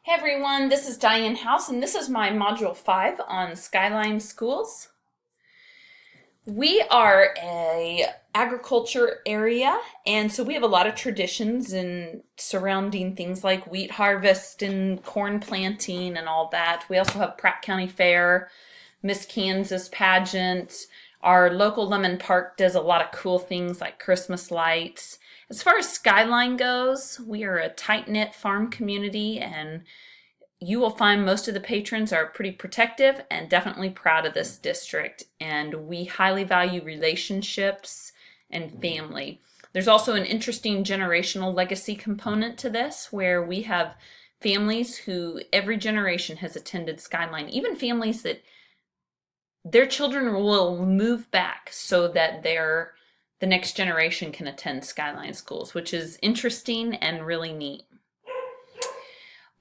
Hey everyone, this is Diane House, and this is my Module 5 on Skyline Schools. We are a agriculture area, and so we have a lot of traditions in surrounding things like wheat harvest and corn planting and all that. We also have Pratt County Fair, Miss Kansas pageant. Our local Lemon Park does a lot of cool things like Christmas lights. As far as Skyline goes, we are a tight-knit farm community, and you will find most of the patrons are pretty protective and definitely proud of this district. And we highly value relationships and family. There's also an interesting generational legacy component to this where we have families who every generation has attended Skyline, even families that their children will move back so that the next generation can attend Skyline schools, which is interesting and really neat.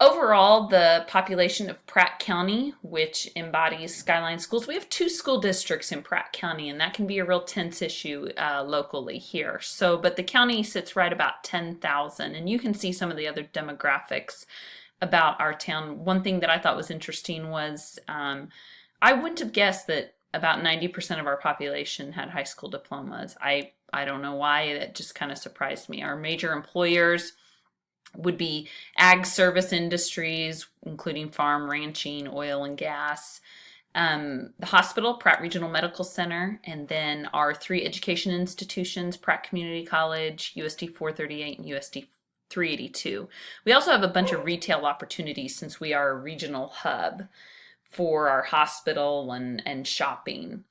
Overall, the population of Pratt County, which embodies Skyline schools, we have 2 school districts in Pratt County, and that can be a real tense issue locally here. But the county sits right about 10,000, and you can see some of the other demographics about our town. One thing that I thought was interesting was I wouldn't have guessed that about 90% of our population had high school diplomas. I don't know why, that just kind of surprised me. Our major employers would be ag service industries, including farm, ranching, oil and gas, the hospital, Pratt Regional Medical Center, and then our 3 education institutions, Pratt Community College, USD 438, and USD 382. We also have a bunch of retail opportunities since we are a regional hub for our hospital and shopping.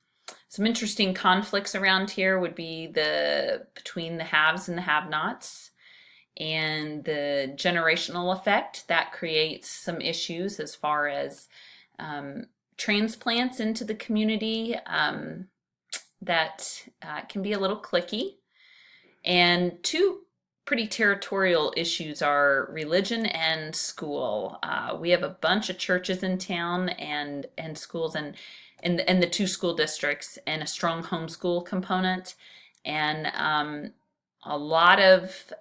Some interesting conflicts around here would be between the haves and the have-nots, and the generational effect that creates some issues as far as transplants into the community that can be a little cliquey. And 2 pretty territorial issues are religion and school. We have a bunch of churches in town and schools and the 2 school districts, and a strong homeschool component, and a lot of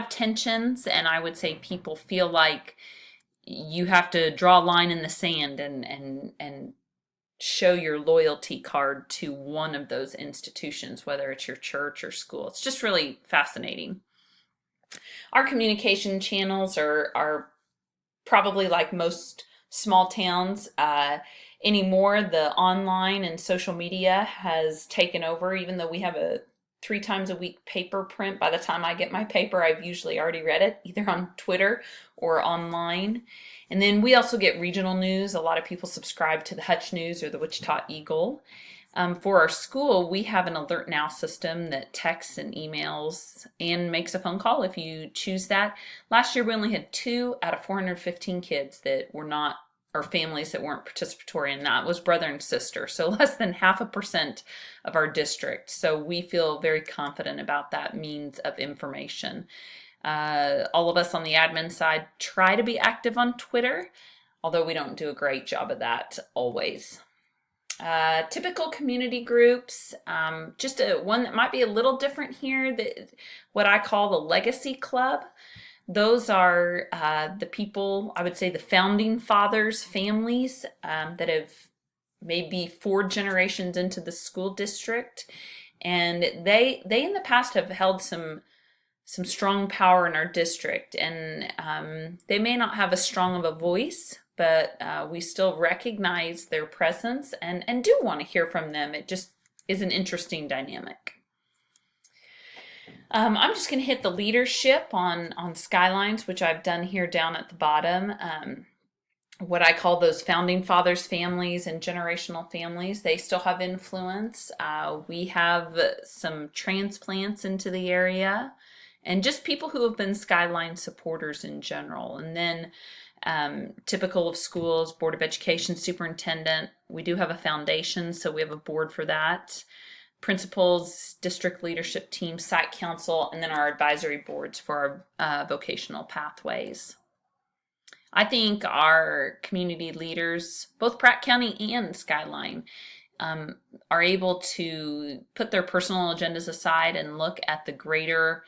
tensions, and I would say people feel like you have to draw a line in the sand and show your loyalty card to one of those institutions, whether it's your church or school. It's just really fascinating. Our communication channels are probably like most small towns. Anymore, the online and social media has taken over, even though we have a 3 times a week paper print. By the time I get my paper, I've usually already read it, either on Twitter or online. And then we also get regional news. A lot of people subscribe to the Hutch News or the Wichita Eagle. For our school, we have an Alert Now system that texts and emails and makes a phone call if you choose that. Last year, we only had 2 out of 415 kids that were not, or families that weren't participatory, and that was brother and sister, so less than 0.5% of our district. So we feel very confident about that means of information. All of us on the admin side try to be active on Twitter, although we don't do a great job of that always. Typical community groups, just one that might be a little different here, what I call the Legacy Club. Those are the people, I would say the founding fathers' families that have maybe 4 generations into the school district. And they in the past have held some strong power in our district. And they may not have as strong of a voice, but we still recognize their presence and do want to hear from them. It just is an interesting dynamic. I'm just going to hit the leadership on Skylines, which I've done here down at the bottom. What I call those founding fathers families and generational families, they still have influence. We have some transplants into the area, and just people who have been Skyline supporters in general. And then typical of schools, Board of Education superintendent. We do have a foundation, so we have a board for that. Principals, district leadership team, site council, and then our advisory boards for our vocational pathways. I think our community leaders, both Pratt County and Skyline, are able to put their personal agendas aside and look at the greater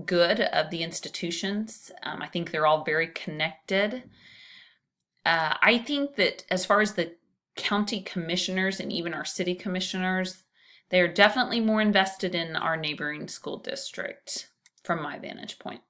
good of the institutions. I think they're all very connected. I think that as far as the county commissioners and even our city commissioners, they're definitely more invested in our neighboring school district from my vantage point.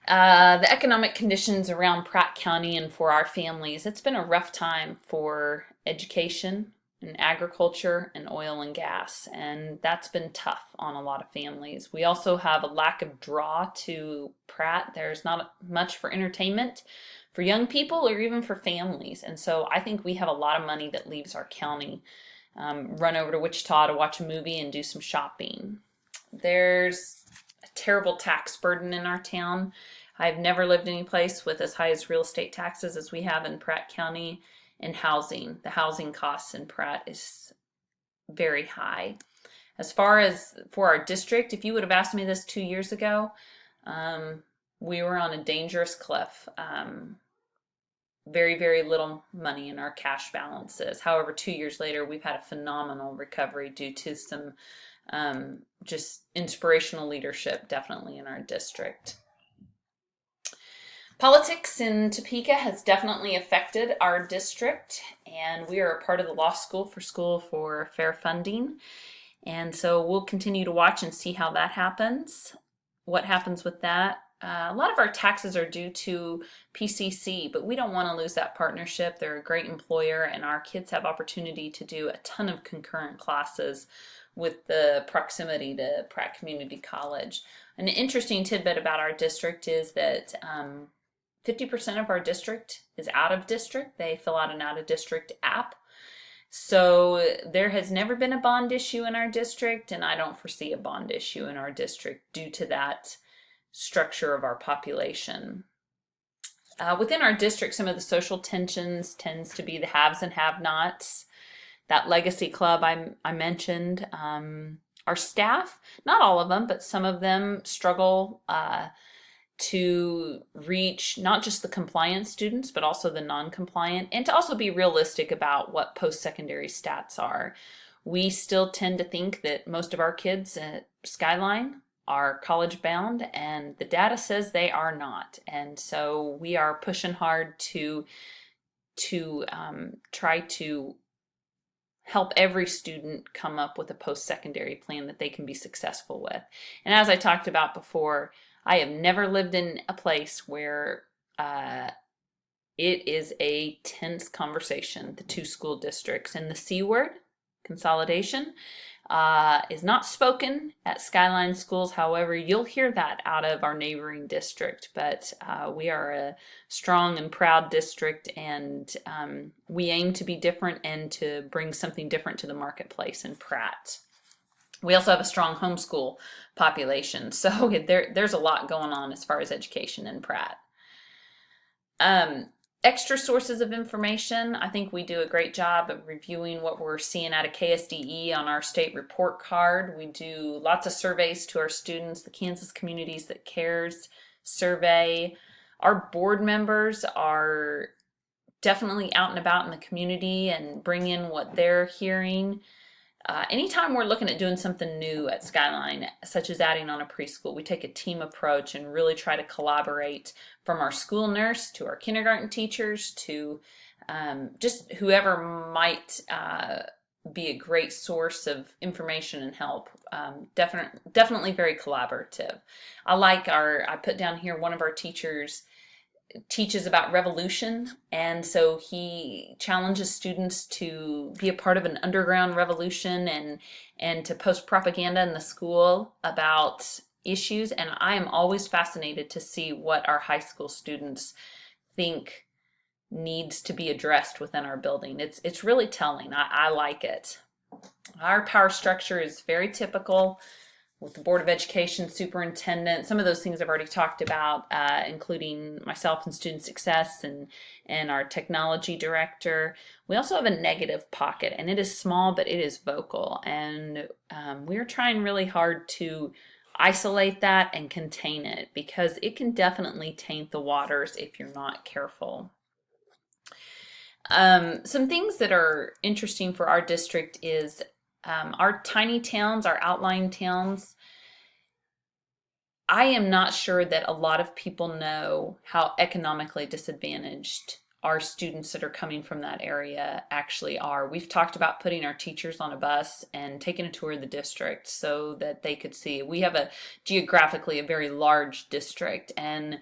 The economic conditions around Pratt County and for our families, it's been a rough time for education and agriculture and oil and gas, and that's been tough on a lot of families. We also have a lack of draw to Pratt. There's not much for entertainment for young people or even for families, and so I think we have a lot of money that leaves our county. Run over to Wichita to watch a movie and do some shopping. There's a terrible tax burden in our town. I've never lived any place with as high as real estate taxes as we have in Pratt County. And housing. The housing costs in Pratt is very high. As far as for our district, if you would have asked me this 2 years ago, we were on a dangerous cliff. Very, very little money in our cash balances. However, 2 years later, we've had a phenomenal recovery due to some just inspirational leadership, definitely in our district. Politics in Topeka has definitely affected our district, and we are a part of the law school for fair funding. And so we'll continue to watch and see how that happens, what happens with that. A lot of our taxes are due to PCC, but we don't want to lose that partnership. They're a great employer, and our kids have opportunity to do a ton of concurrent classes with the proximity to Pratt Community College. An interesting tidbit about our district is that 50% of our district is out of district. They fill out an out of district app. So there has never been a bond issue in our district, and I don't foresee a bond issue in our district due to that structure of our population. Within our district, some of the social tensions tends to be the haves and have-nots. That legacy club I mentioned. Our staff, not all of them, but some of them struggle to reach not just the compliant students, but also the non-compliant, and to also be realistic about what post-secondary stats are. We still tend to think that most of our kids at Skyline are college bound, and the data says they are not. And so we are pushing hard to try to help every student come up with a post-secondary plan that they can be successful with. And as I talked about before, I have never lived in a place where it is a tense conversation, the two school districts. And the C word, consolidation, is not spoken at Skyline schools. However, you'll hear that out of our neighboring district. But we are a strong and proud district, and we aim to be different and to bring something different to the marketplace in Pratt. We also have a strong homeschool population, so there's a lot going on as far as education in Pratt. Extra sources of information. I think we do a great job of reviewing what we're seeing out of KSDE on our state report card. We do lots of surveys to our students, the Kansas Communities That Cares survey. Our board members are definitely out and about in the community and bring in what they're hearing. Anytime we're looking at doing something new at Skyline, such as adding on a preschool, we take a team approach and really try to collaborate, from our school nurse to our kindergarten teachers to just whoever might be a great source of information and help. Definitely very collaborative. I put down here one of our teachers teaches about revolution, and so he challenges students to be a part of an underground revolution and to post propaganda in the school about issues. And I am always fascinated to see what our high school students think needs to be addressed within our building. It's really telling. I like it. Our power structure is very typical, with the Board of Education, superintendent. Some of those things I've already talked about, including myself and student success and our technology director. We also have a negative pocket, and it is small, but it is vocal. And we're trying really hard to isolate that and contain it, because it can definitely taint the waters if you're not careful. Some things that are interesting for our district is our tiny towns, our outlying towns, I am not sure that a lot of people know how economically disadvantaged our students that are coming from that area actually are. We've talked about putting our teachers on a bus and taking a tour of the district so that they could see. We have geographically a very large district, and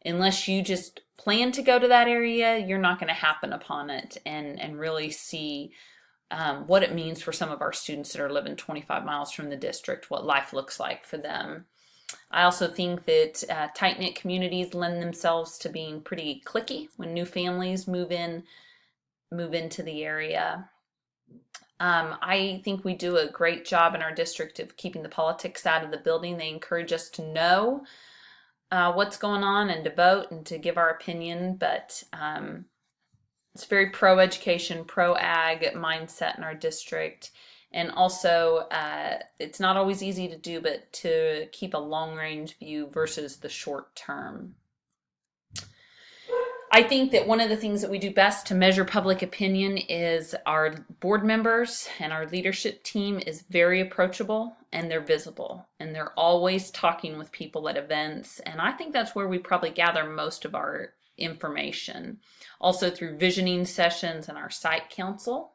unless you just plan to go to that area, you're not going to happen upon it and really see what it means for some of our students that are living 25 miles from the district, what life looks like for them. I also think that tight-knit communities lend themselves to being pretty cliquey when new families move into the area. I think we do a great job in our district of keeping the politics out of the building. They encourage us to know what's going on and to vote and to give our opinion, but it's very pro-education, pro-ag mindset in our district. And also, it's not always easy to do, but to keep a long-range view versus the short term. I think that one of the things that we do best to measure public opinion is our board members and our leadership team is very approachable, and they're visible, and they're always talking with people at events. And I think that's where we probably gather most of our information. Also through visioning sessions and our site council.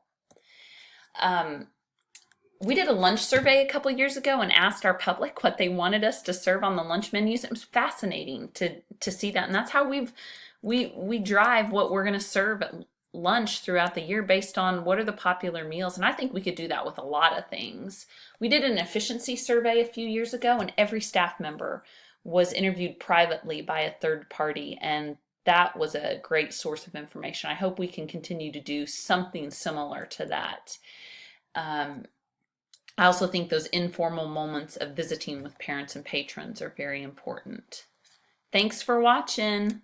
We did a lunch survey a couple years ago and asked our public what they wanted us to serve on the lunch menus. It was fascinating to see that, and that's how we drive what we're going to serve at lunch throughout the year based on what are the popular meals. And I think we could do that with a lot of things. We did an efficiency survey a few years ago, and every staff member was interviewed privately by a third party, and that was a great source of information. I hope we can continue to do something similar to that. I also think those informal moments of visiting with parents and patrons are very important. Thanks for watching.